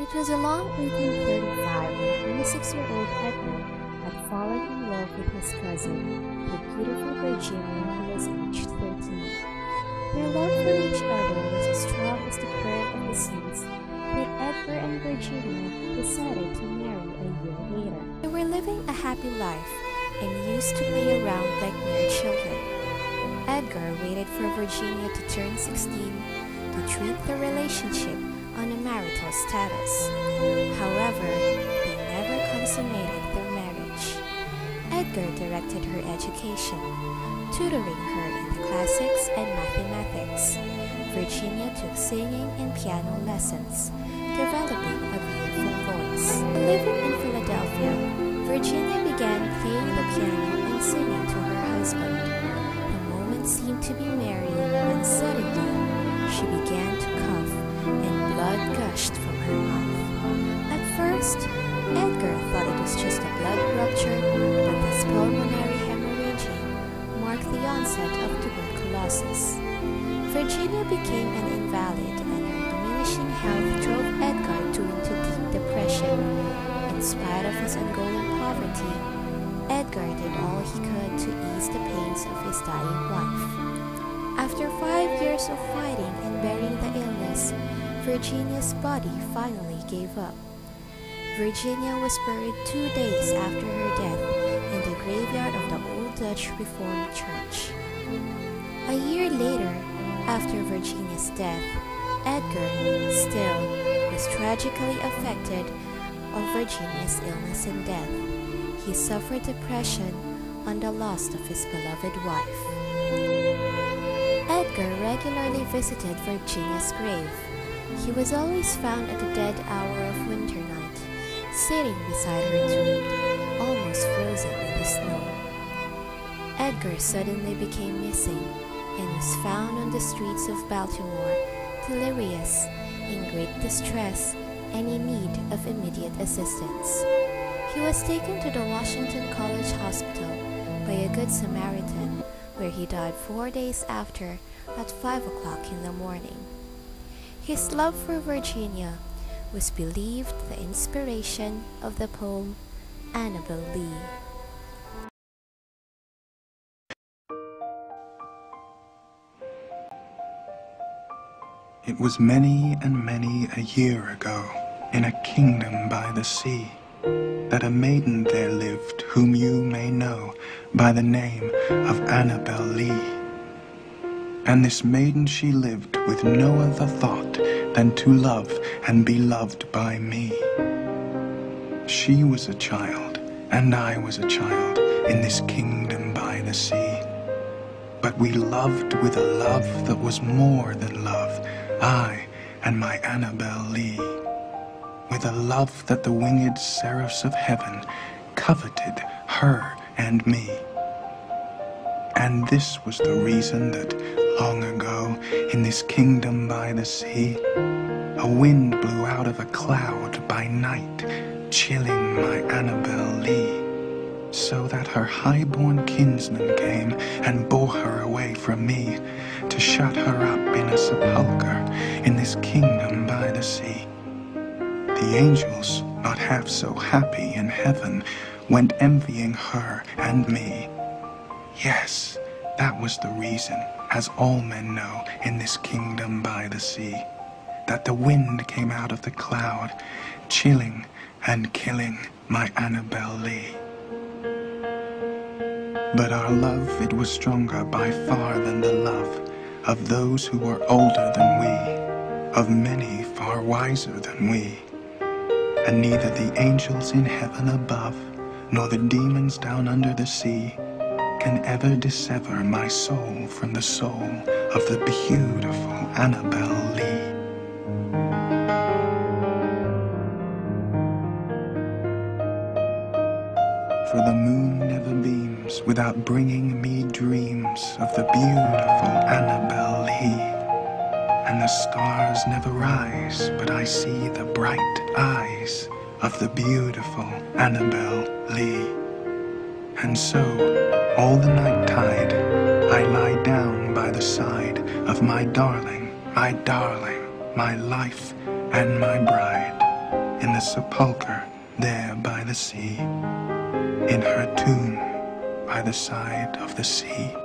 It was along 1835 when 26-year-old Edward had fallen in love with his cousin, the beautiful Virginia, who was aged 13. Their love for each other was as strong as the current of the seas that Edward and Virginia decided to marry a year later. They were living a happy life and used to play around like mere children. Edgar waited for Virginia to turn 16 to treat the relationship on a marital status. However, they never consummated their marriage. Edgar directed her education, tutoring her in the classics and mathematics. Virginia took singing and piano lessons, developing a beautiful voice. Living in Philadelphia, Virginia began playing the piano and singing to her husband. The moment seemed to be merry when suddenly she began to cough and blood gushed from her mouth. At first, Edgar thought it was just a blood rupture, but this pulmonary hemorrhaging marked the onset of tuberculosis. Virginia became an invalid, and her diminishing health drove Edgar into deep depression. In spite of his ongoing poverty, Edgar did all he could to ease the pains of his dying wife. After 5 years of fighting and bearing the illness, Virginia's body finally gave up. Virginia was buried 2 days after her death in the graveyard of the Old Dutch Reformed Church. A year later, after Virginia's death, Edgar, still, was tragically affected of Virginia's illness and death. He suffered depression on the loss of his beloved wife. Edgar regularly visited Virginia's grave. He was always found at the dead hour of winter night, sitting beside her tomb, almost frozen in the snow. Edgar suddenly became missing and was found on the streets of Baltimore, delirious, in great distress, and in need of immediate assistance. He was taken to the Washington College Hospital by a Good Samaritan, where he died 4 days after at 5 o'clock in the morning. His love for Virginia was believed the inspiration of the poem Annabel Lee. It was many and many a year ago, in a kingdom by the sea, that a maiden there lived whom you may know by the name of Annabel Lee. And this maiden she lived with no other thought than to love and be loved by me. She was a child, and I was a child in this kingdom by the sea. But we loved with a love that was more than love, I and my Annabel Lee, with a love that the winged seraphs of heaven coveted her and me. And this was the reason that long ago, in this kingdom by the sea, a wind blew out of a cloud by night, chilling my Annabel Lee, so that her high-born kinsman came and bore her away from me, to shut her up in a sepulchre in this kingdom by the sea. The angels, not half so happy in heaven, went envying her and me. Yes, that was the reason, as all men know in this kingdom by the sea, that the wind came out of the cloud, chilling and killing my Annabel Lee. But our love, it was stronger by far than the love of those who were older than we, of many far wiser than we. And neither the angels in heaven above, nor the demons down under the sea, can ever dissever my soul from the soul of the beautiful Annabel Lee. For the moon never beams without bringing me dreams of the beautiful Annabel Lee. And the stars never rise, but I see the bright eyes of the beautiful Annabel Lee. And so, all the night tide, I lie down by the side of my darling, my life and my bride. in the sepulchre there by the sea, in her tomb by the side of the sea.